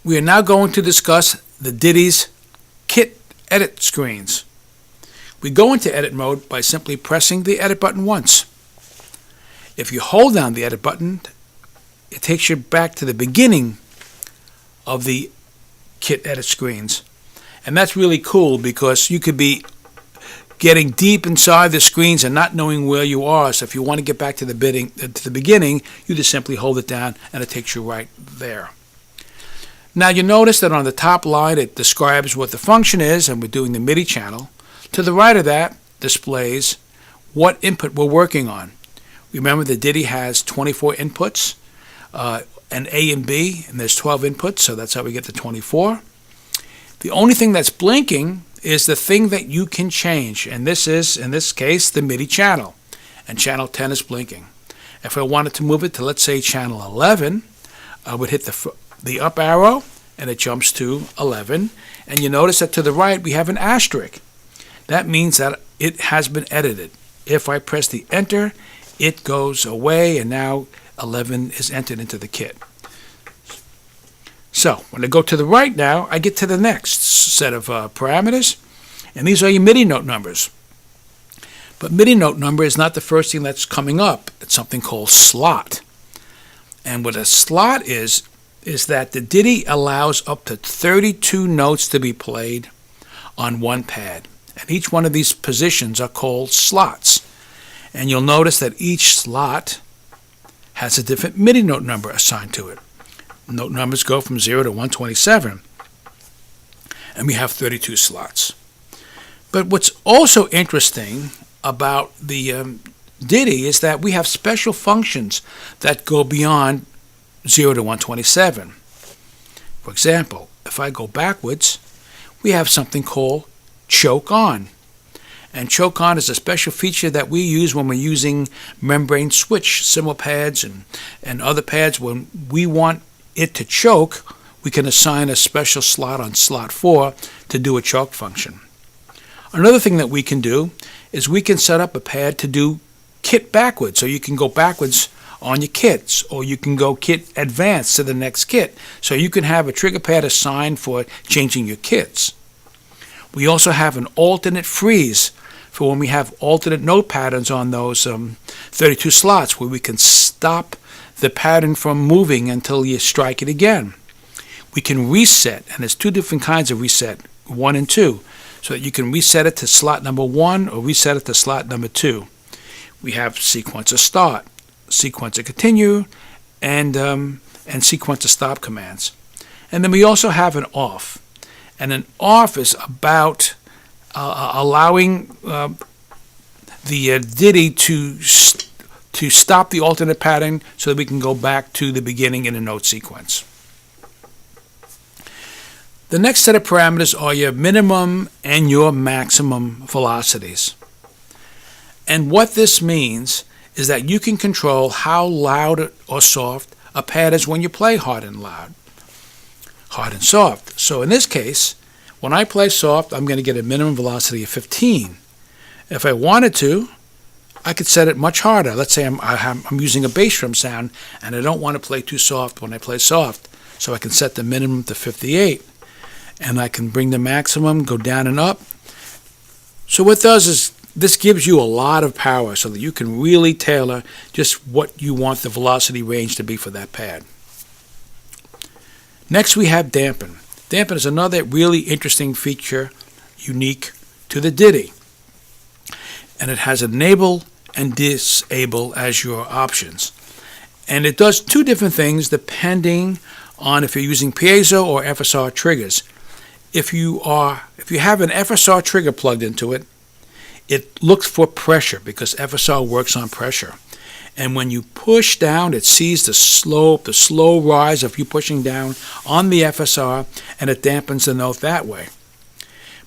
we are now going to discuss the Diti's kit edit screens. We go into edit mode by simply pressing the edit button once. If you hold down the edit button, it takes you back to the beginning of the kit edit screens. And that's really cool because you could be getting deep inside the screens and not knowing where you are. So if you want to get back to the beginning, you just simply hold it down and it takes you right there. Now you notice that on the top line it describes what the function is, and we're doing the MIDI channel. To the right of that displays what input we're working on. Remember, the Diti has 24 inputs, an A and B, and there's 12 inputs, so that's how we get to 24. The only thing that's blinking is the thing that you can change, and this is, in this case, the MIDI channel, and channel 10 is blinking. If I wanted to move it to, let's say, channel 11, I would hit the up arrow, and it jumps to 11, and you notice that to the right we have an asterisk. That means that it has been edited. If I press the enter, it goes away, and now 11 is entered into the kit. So when I go to the right now, I get to the next set of parameters, and these are your MIDI note numbers. But MIDI note number is not the first thing that's coming up. It's something called slot. And what a slot is that the Diti allows up to 32 notes to be played on one pad. And each one of these positions are called slots. And you'll notice that each slot has a different MIDI note number assigned to it. Note numbers go from 0 to 127. And we have 32 slots. But what's also interesting about the Diti is that we have special functions that go beyond 0 to 127. For example, if I go backwards, we have something called choke on. And choke on is a special feature that we use when we're using membrane switch, cymbal pads and other pads. When we want it to choke, we can assign a special slot on slot 4 to do a choke function. Another thing that we can do is we can set up a pad to do kit backwards. So you can go backwards on your kits, or you can go kit advanced to the next kit. So you can have a trigger pad assigned for changing your kits. We also have an alternate freeze for when we have alternate note patterns on those 32 slots, where we can stop the pattern from moving until you strike it again. We can reset, and there's two different kinds of reset, 1 and 2, so that you can reset it to slot number 1 or reset it to slot number 2. We have sequencer start, sequencer continue, and sequencer stop commands. And then we also have an off. And an off is about allowing the Diti to stop the alternate pattern so that we can go back to the beginning in a note sequence. The next set of parameters are your minimum and your maximum velocities. And what this means is that you can control how loud or soft a pad is when you play hard and loud, hard and soft. So in this case, when I play soft, I'm going to get a minimum velocity of 15. If I wanted to, I could set it much harder. Let's say I'm using a bass drum sound and I don't want to play too soft when I play soft, so I can set the minimum to 58. And I can bring the maximum, go down and up. So what it does is this gives you a lot of power so that you can really tailor just what you want the velocity range to be for that pad. Next we have dampen. Dampen is another really interesting feature unique to the Diti. And it has enable and disable as your options. And it does two different things depending on if you're using piezo or FSR triggers. If you have an FSR trigger plugged into it, it looks for pressure because FSR works on pressure. And when you push down, it sees the slow rise of you pushing down on the FSR, and it dampens the note that way.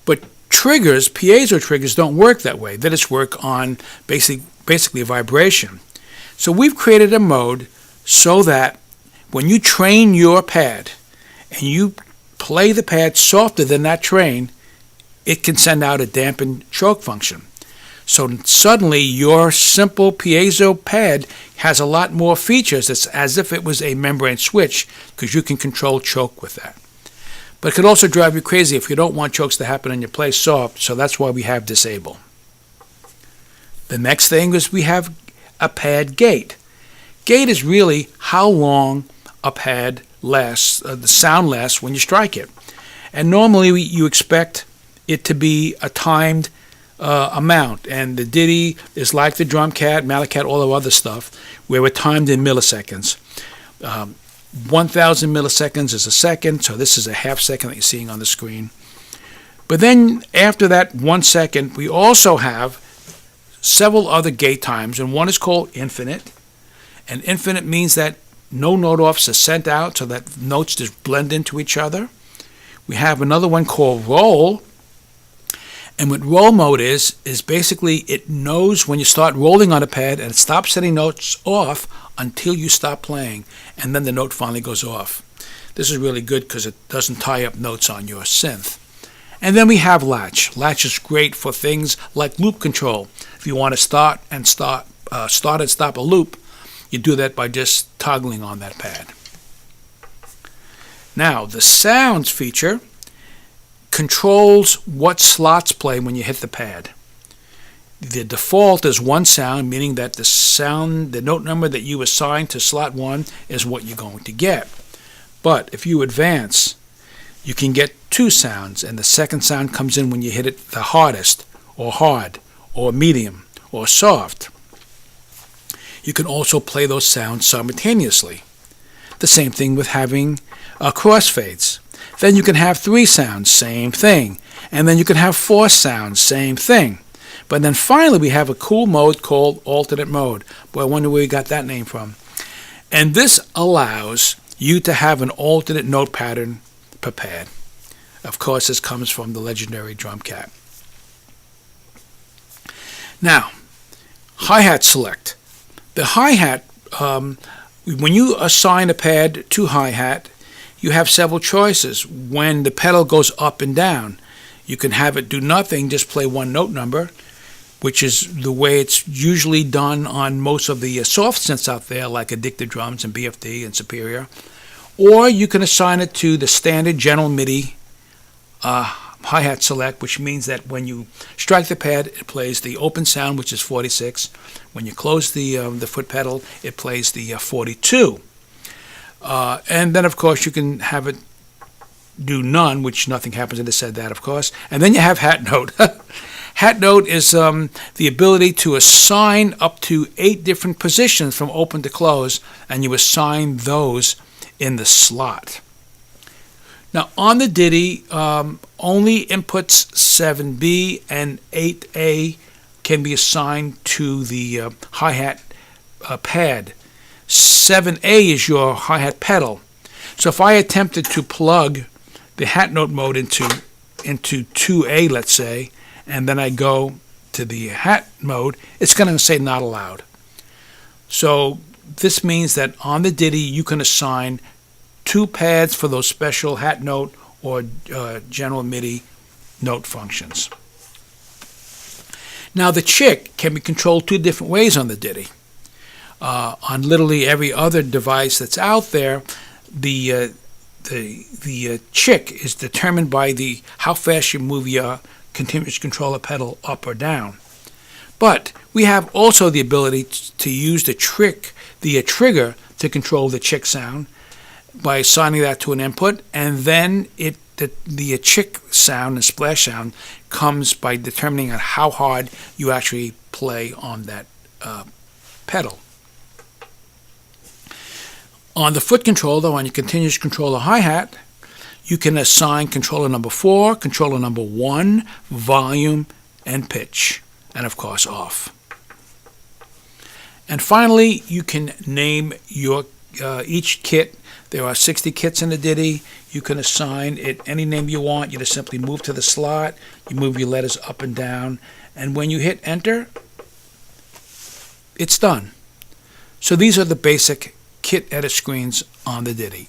But triggers, piezo triggers, don't work that way. They just work on basically vibration. So we've created a mode so that when you train your pad and you play the pad softer than that train, it can send out a dampened choke function. So suddenly your simple piezo pad has a lot more features. It's as if it was a membrane switch because you can control choke with that. But it could also drive you crazy if you don't want chokes to happen and you play soft, so that's why we have disable. The next thing is we have a pad gate. Gate is really how long a pad lasts, the sound lasts when you strike it. And normally you expect it to be a timed amount, and the Diti is like the drum cat, mallet cat, all the other stuff, where we're timed in milliseconds. 1,000 milliseconds is a second, so this is a half second that you're seeing on the screen. But then after that 1 second, we also have several other gate times, and one is called infinite. And infinite means that no note offs are sent out, so that notes just blend into each other. We have another one called roll. And what roll mode is basically it knows when you start rolling on a pad and it stops sending notes off until you stop playing, and then the note finally goes off. This is really good because it doesn't tie up notes on your synth. And then we have latch. Latch is great for things like loop control. If you want to start and stop a loop, you do that by just toggling on that pad. Now, the sounds feature controls what slots play when you hit the pad. The default is one sound, meaning that the note number that you assign to slot 1 is what you're going to get. But if you advance, you can get 2 sounds, and the second sound comes in when you hit it the hardest, or hard, or medium, or soft. You can also play those sounds simultaneously. The same thing with having crossfades. Then you can have 3 sounds, same thing. And then you can have 4 sounds, same thing. But then finally we have a cool mode called alternate mode. Boy, I wonder where we got that name from. And this allows you to have an alternate note pattern per pad. Of course, this comes from the legendary drum cat. Now, hi-hat select. The hi-hat, when you assign a pad to hi-hat, you have several choices. When the pedal goes up and down, you can have it do nothing, just play one note number, which is the way it's usually done on most of the soft synths out there, like Addicted Drums and BFD and Superior. Or you can assign it to the standard general MIDI hi-hat select, which means that when you strike the pad, it plays the open sound, which is 46. When you close the foot pedal, it plays the 42. And then, of course, you can have it do none, which nothing happens. I just said that, of course. And then you have hat note. Hat note is the ability to assign up to 8 different positions from open to close, and you assign those in the slot. Now, on the Diti, only inputs 7B and 8A can be assigned to the hi-hat pad. 7A is your hi-hat pedal. So if I attempted to plug the hat note mode into 2A, let's say, and then I go to the hat mode, it's going to say not allowed. So this means that on the Diti, you can assign 2 pads for those special hat note or general MIDI note functions. Now the chick can be controlled 2 different ways on the Diti. On literally every other device that's out there, the chick is determined by how fast you move your continuous controller pedal up or down. But we have also the ability to use the trigger to control the chick sound by assigning that to an input, and then the chick sound and splash sound comes by determining on how hard you actually play on that pedal. On the foot controller, on your continuous controller hi-hat, you can assign controller number 4, controller number 1, volume, and pitch, and of course off. And finally, you can name your each kit. There are 60 kits in the Diti. You can assign it any name you want. You just simply move to the slot, you move your letters up and down, and when you hit enter, it's done. So these are the basic kit edit screens on the Diti.